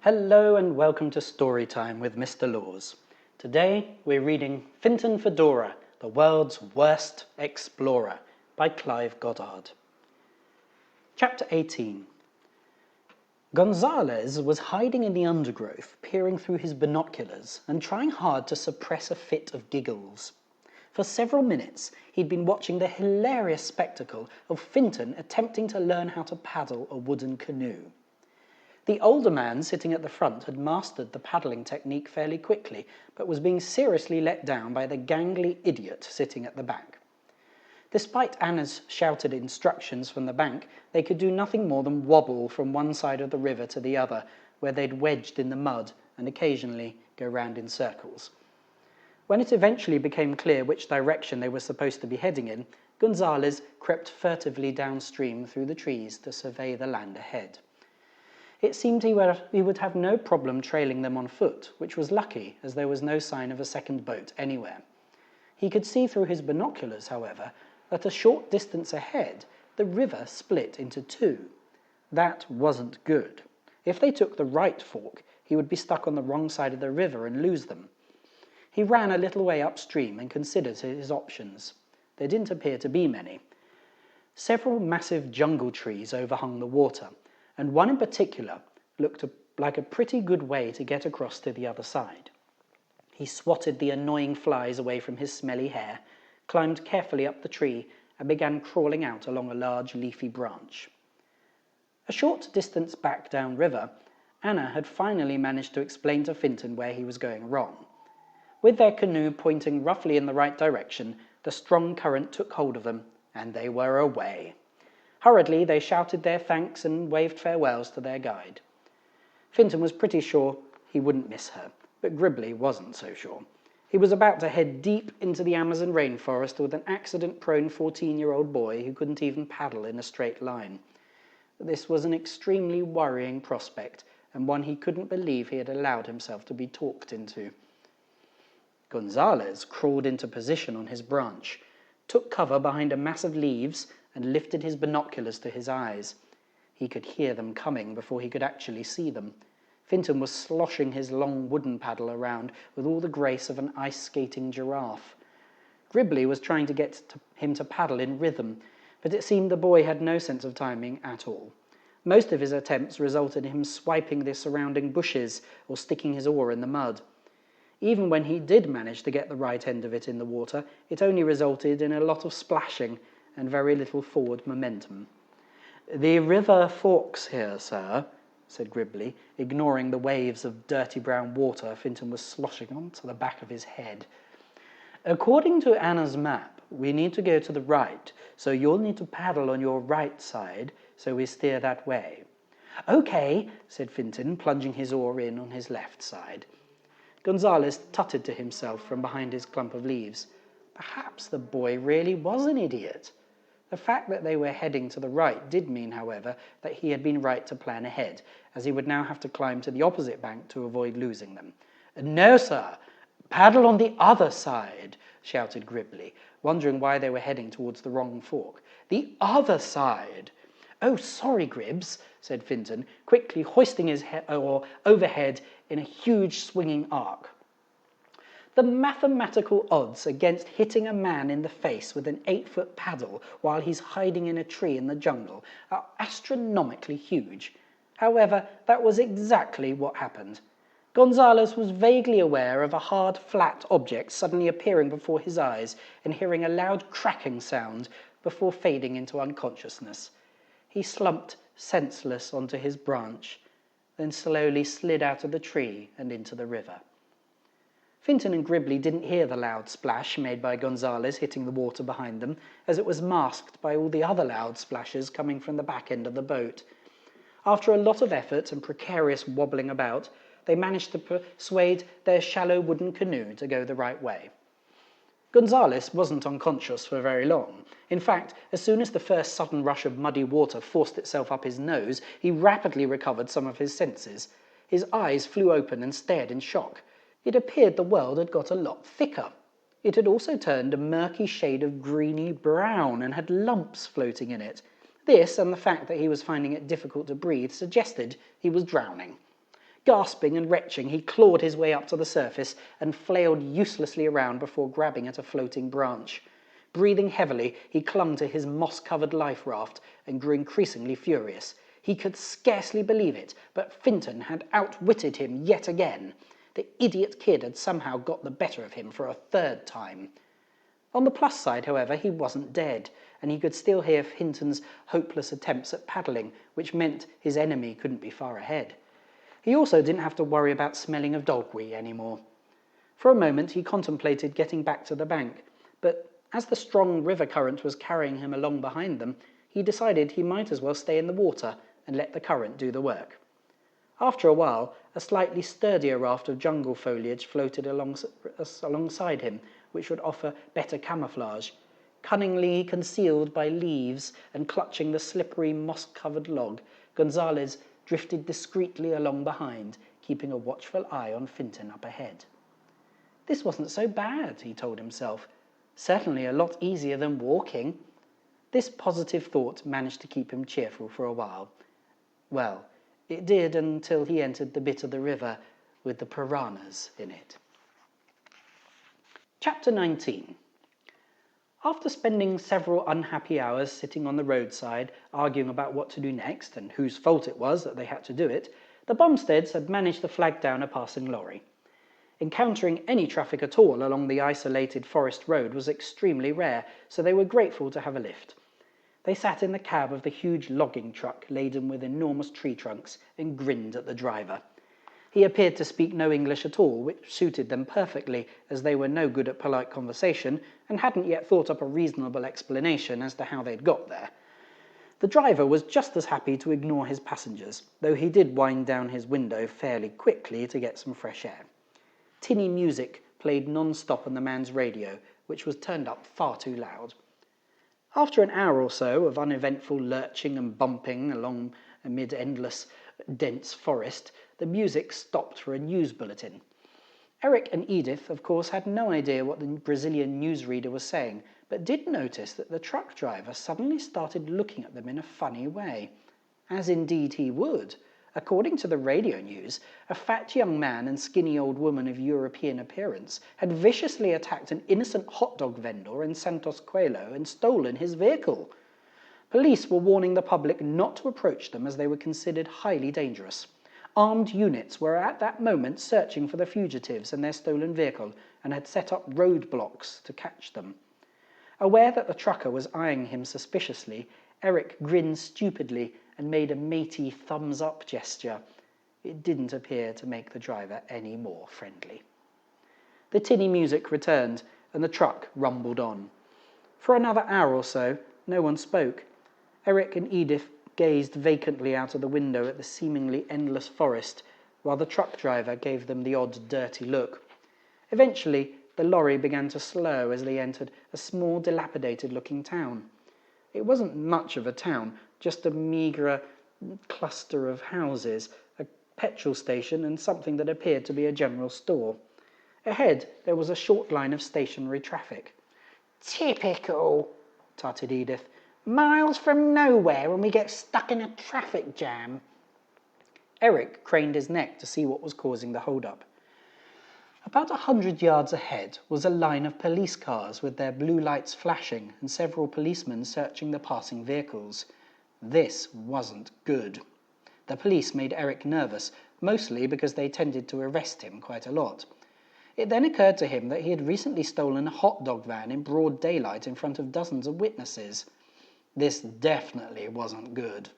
Hello and welcome to Storytime with Mr. Laws. Today we're reading Fintan Fedora, the World's Worst Explorer by Clive Goddard. Chapter 18. Gonzales was hiding in the undergrowth, peering through his binoculars and trying hard to suppress a fit of giggles. For several minutes he'd been watching the hilarious spectacle of Fintan attempting to learn how to paddle a wooden canoe. The older man sitting at the front had mastered the paddling technique fairly quickly, but was being seriously let down by the gangly idiot sitting at the back. Despite Anna's shouted instructions from the bank, they could do nothing more than wobble from one side of the river to the other, where they'd wedged in the mud and occasionally go round in circles. When it eventually became clear which direction they were supposed to be heading in, Gonzales crept furtively downstream through the trees to survey the land ahead. It seemed he would have no problem trailing them on foot, which was lucky, as there was no sign of a second boat anywhere. He could see through his binoculars, however, that a short distance ahead, the river split into two. That wasn't good. If they took the right fork, he would be stuck on the wrong side of the river and lose them. He ran a little way upstream and considered his options. There didn't appear to be many. Several massive jungle trees overhung the water, and one in particular looked like a pretty good way to get across to the other side. He swatted the annoying flies away from his smelly hair, climbed carefully up the tree, and began crawling out along a large leafy branch. A short distance back downriver, Anna had finally managed to explain to Fintan where he was going wrong. With their canoe pointing roughly in the right direction, the strong current took hold of them, and they were away. Hurriedly, they shouted their thanks and waved farewells to their guide. Fintan was pretty sure he wouldn't miss her, but Gribbly wasn't so sure. He was about to head deep into the Amazon rainforest with an accident-prone 14-year-old boy who couldn't even paddle in a straight line. This was an extremely worrying prospect, and one he couldn't believe he had allowed himself to be talked into. Gonzales crawled into position on his branch, took cover behind a mass of leaves, and lifted his binoculars to his eyes. He could hear them coming before he could actually see them. Fintan was sloshing his long wooden paddle around with all the grace of an ice-skating giraffe. Gribbly was trying to get him to paddle in rhythm, but it seemed the boy had no sense of timing at all. Most of his attempts resulted in him swiping the surrounding bushes or sticking his oar in the mud. Even when he did manage to get the right end of it in the water, it only resulted in a lot of splashing and very little forward momentum. "The river forks here, sir," said Gribbly, ignoring the waves of dirty brown water Fintan was sloshing onto the back of his head. "According to Anna's map, we need to go to the right, so you'll need to paddle on your right side, so we steer that way." "Okay," said Fintan, plunging his oar in on his left side. Gonzales tutted to himself from behind his clump of leaves. Perhaps the boy really was an idiot. The fact that they were heading to the right did mean, however, that he had been right to plan ahead, as he would now have to climb to the opposite bank to avoid losing them. "No, sir, paddle on the other side," shouted Gribbly, wondering why they were heading towards the wrong fork. "The other side." "Oh, sorry, Gribbs," said Fintan, quickly hoisting his oar overhead in a huge swinging arc. The mathematical odds against hitting a man in the face with an 8-foot paddle while he's hiding in a tree in the jungle are astronomically huge. However, that was exactly what happened. Gonzales was vaguely aware of a hard, flat object suddenly appearing before his eyes and hearing a loud cracking sound before fading into unconsciousness. He slumped senseless onto his branch, then slowly slid out of the tree and into the river. Fintan and Gribbly didn't hear the loud splash made by Gonzales hitting the water behind them, as it was masked by all the other loud splashes coming from the back end of the boat. After a lot of effort and precarious wobbling about, they managed to persuade their shallow wooden canoe to go the right way. Gonzales wasn't unconscious for very long. In fact, as soon as the first sudden rush of muddy water forced itself up his nose, he rapidly recovered some of his senses. His eyes flew open and stared in shock. It appeared the world had got a lot thicker. It had also turned a murky shade of greeny brown and had lumps floating in it. This, and the fact that he was finding it difficult to breathe, suggested he was drowning. Gasping and retching, he clawed his way up to the surface and flailed uselessly around before grabbing at a floating branch. Breathing heavily, he clung to his moss-covered life raft and grew increasingly furious. He could scarcely believe it, but Fintan had outwitted him yet again. The idiot kid had somehow got the better of him for a third time. On the plus side, however, he wasn't dead, and he could still hear Fintan's hopeless attempts at paddling, which meant his enemy couldn't be far ahead. He also didn't have to worry about smelling of dog wee anymore. For a moment he contemplated getting back to the bank, but as the strong river current was carrying him along behind them, he decided he might as well stay in the water and let the current do the work. After a while, a slightly sturdier raft of jungle foliage floated alongside him, which would offer better camouflage. Cunningly concealed by leaves and clutching the slippery, moss-covered log, Gonzales drifted discreetly along behind, keeping a watchful eye on Fintan up ahead. This wasn't so bad, he told himself. Certainly a lot easier than walking. This positive thought managed to keep him cheerful for a while. Well, it did until he entered the bit of the river with the piranhas in it. Chapter 19. After spending several unhappy hours sitting on the roadside, arguing about what to do next and whose fault it was that they had to do it, the Bumsteads had managed to flag down a passing lorry. Encountering any traffic at all along the isolated forest road was extremely rare, so they were grateful to have a lift. They sat in the cab of the huge logging truck laden with enormous tree trunks and grinned at the driver. He appeared to speak no English at all, which suited them perfectly, as they were no good at polite conversation and hadn't yet thought up a reasonable explanation as to how they'd got there. The driver was just as happy to ignore his passengers, though he did wind down his window fairly quickly to get some fresh air. Tinny music played non-stop on the man's radio, which was turned up far too loud. After an hour or so of uneventful lurching and bumping along amid endless, dense forest, the music stopped for a news bulletin. Eric and Edith, of course, had no idea what the Brazilian newsreader was saying, but did notice that the truck driver suddenly started looking at them in a funny way. As indeed he would. According to the radio news, a fat young man and skinny old woman of European appearance had viciously attacked an innocent hot dog vendor in Santos Coelho and stolen his vehicle. Police were warning the public not to approach them as they were considered highly dangerous. Armed units were at that moment searching for the fugitives and their stolen vehicle and had set up roadblocks to catch them. Aware that the trucker was eyeing him suspiciously, Eric grinned stupidly and made a matey thumbs-up gesture. It didn't appear to make the driver any more friendly. The tinny music returned, and the truck rumbled on. For another hour or so, no one spoke. Eric and Edith gazed vacantly out of the window at the seemingly endless forest, while the truck driver gave them the odd dirty look. Eventually, the lorry began to slow as they entered a small, dilapidated-looking town. It wasn't much of a town, just a meagre cluster of houses, a petrol station, and something that appeared to be a general store. Ahead, there was a short line of stationary traffic. "Typical," tutted Edith. "Miles from nowhere and we get stuck in a traffic jam." Eric craned his neck to see what was causing the hold-up. About 100 yards ahead was a line of police cars with their blue lights flashing and several policemen searching the passing vehicles. This wasn't good. The police made Eric nervous, mostly because they tended to arrest him quite a lot. It then occurred to him that he had recently stolen a hot dog van in broad daylight in front of dozens of witnesses. This definitely wasn't good.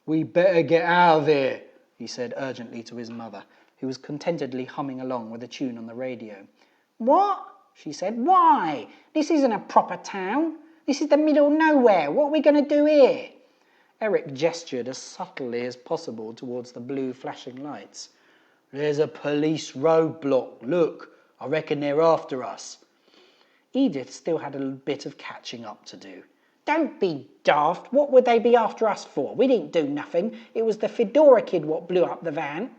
"We better get out of here," he said urgently to his mother, who was contentedly humming along with a tune on the radio. "What?" she said. "Why? This isn't a proper town. This is the middle of nowhere. What are we going to do here?" Eric gestured as subtly as possible towards the blue flashing lights. "There's a police roadblock. Look, I reckon they're after us." Edith still had a bit of catching up to do. "Don't be daft. What would they be after us for? We didn't do nothing. It was the Fedora kid what blew up the van."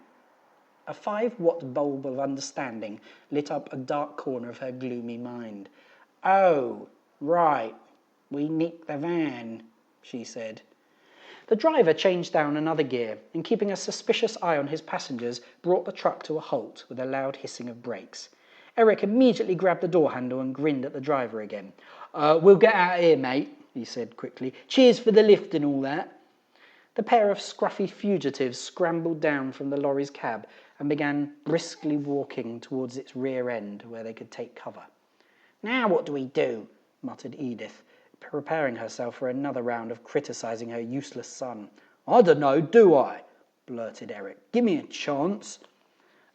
A 5-watt bulb of understanding lit up a dark corner of her gloomy mind. "Oh, right. We nicked the van," she said. The driver changed down another gear, and keeping a suspicious eye on his passengers, brought the truck to a halt with a loud hissing of brakes. Eric immediately grabbed the door handle and grinned at the driver again. We'll get out of here, mate, he said quickly. Cheers for the lift and all that. The pair of scruffy fugitives scrambled down from the lorry's cab and began briskly walking towards its rear end where they could take cover. Now what do we do? Muttered Edith, preparing herself for another round of criticising her useless son. I don't know, do I? Blurted Eric. Give me a chance.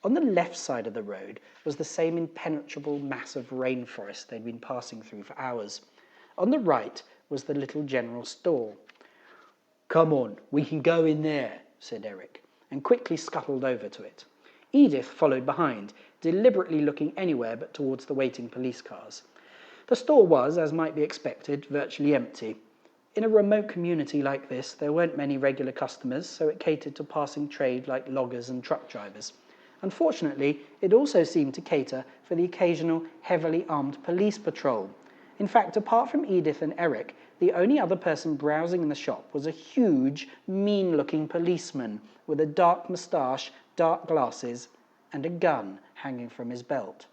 On the left side of the road was the same impenetrable mass of rainforest they'd been passing through for hours. On the right was the little general store. Come on, we can go in there, said Eric, and quickly scuttled over to it. Edith followed behind, deliberately looking anywhere but towards the waiting police cars. The store was, as might be expected, virtually empty. In a remote community like this, there weren't many regular customers, so it catered to passing trade like loggers and truck drivers. Unfortunately, it also seemed to cater for the occasional heavily armed police patrol. In fact, apart from Edith and Eric, the only other person browsing in the shop was a huge, mean-looking policeman with a dark moustache, dark glasses, and a gun hanging from his belt.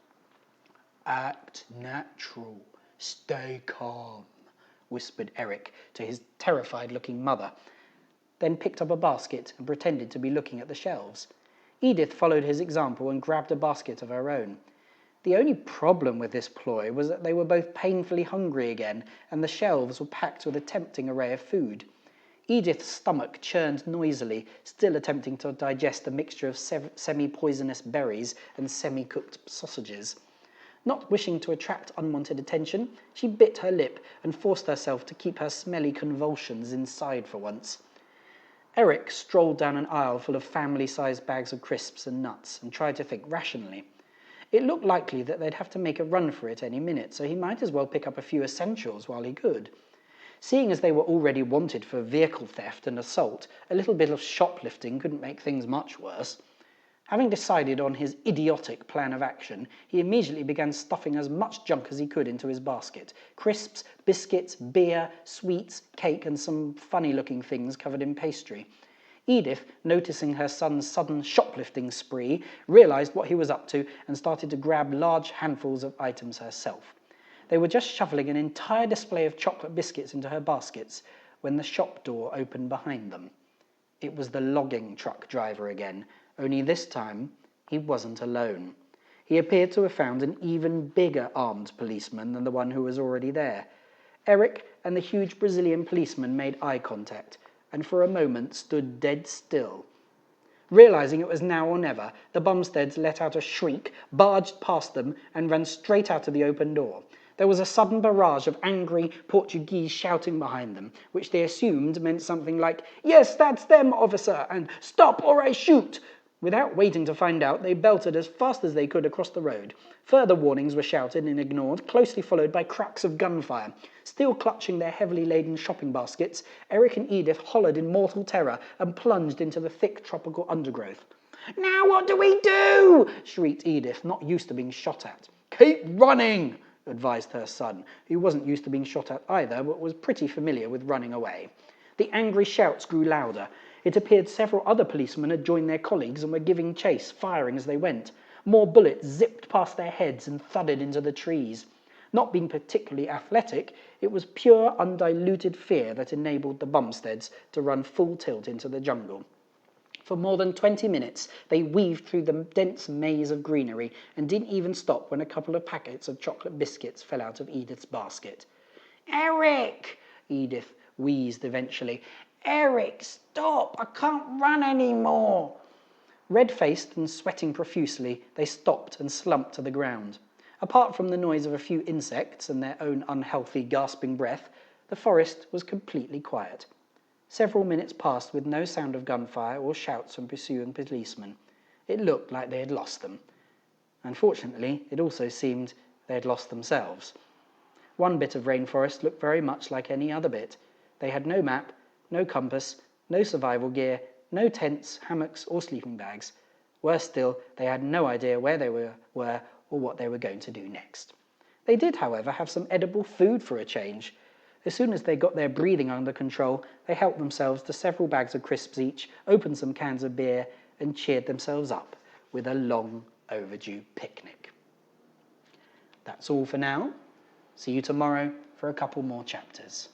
Act natural, stay calm, whispered Eric to his terrified-looking mother, then picked up a basket and pretended to be looking at the shelves. Edith followed his example and grabbed a basket of her own. The only problem with this ploy was that they were both painfully hungry again, and the shelves were packed with a tempting array of food. Edith's stomach churned noisily, still attempting to digest a mixture of semi-poisonous berries and semi-cooked sausages. Not wishing to attract unwanted attention, she bit her lip and forced herself to keep her smelly convulsions inside for once. Eric strolled down an aisle full of family-sized bags of crisps and nuts and tried to think rationally. It looked likely that they'd have to make a run for it any minute, so he might as well pick up a few essentials while he could. Seeing as they were already wanted for vehicle theft and assault, a little bit of shoplifting couldn't make things much worse. Having decided on his idiotic plan of action, he immediately began stuffing as much junk as he could into his basket. Crisps, biscuits, beer, sweets, cake, and some funny-looking things covered in pastry. Edith, noticing her son's sudden shoplifting spree, realised what he was up to and started to grab large handfuls of items herself. They were just shoveling an entire display of chocolate biscuits into her baskets when the shop door opened behind them. It was the logging truck driver again, only this time he wasn't alone. He appeared to have found an even bigger armed policeman than the one who was already there. Eric and the huge Brazilian policeman made eye contact, and for a moment stood dead still. Realising it was now or never, the Bumsteads let out a shriek, barged past them, and ran straight out of the open door. There was a sudden barrage of angry Portuguese shouting behind them, which they assumed meant something like, "Yes, that's them, officer," and "Stop or I shoot." Without waiting to find out, they belted as fast as they could across the road. Further warnings were shouted and ignored, closely followed by cracks of gunfire. Still clutching their heavily laden shopping baskets, Eric and Edith hollered in mortal terror and plunged into the thick tropical undergrowth. "Now what do we do?" shrieked Edith, not used to being shot at. "Keep running," advised her son, who wasn't used to being shot at either, but was pretty familiar with running away. The angry shouts grew louder. It appeared several other policemen had joined their colleagues and were giving chase, firing as they went. More bullets zipped past their heads and thudded into the trees. Not being particularly athletic, it was pure, undiluted fear that enabled the Bumsteads to run full tilt into the jungle. For more than 20 minutes, they weaved through the dense maze of greenery and didn't even stop when a couple of packets of chocolate biscuits fell out of Edith's basket. "Eric!" Edith wheezed eventually. "Eric, stop! I can't run anymore!" Red-faced and sweating profusely, they stopped and slumped to the ground. Apart from the noise of a few insects and their own unhealthy, gasping breath, the forest was completely quiet. Several minutes passed with no sound of gunfire or shouts from pursuing policemen. It looked like they had lost them. Unfortunately, it also seemed they had lost themselves. One bit of rainforest looked very much like any other bit. They had no map, no compass, no survival gear, no tents, hammocks, or sleeping bags. Worse still, they had no idea where they were or what they were going to do next. They did, however, have some edible food for a change. As soon as they got their breathing under control, they helped themselves to several bags of crisps each, opened some cans of beer, and cheered themselves up with a long overdue picnic. That's all for now. See you tomorrow for a couple more chapters.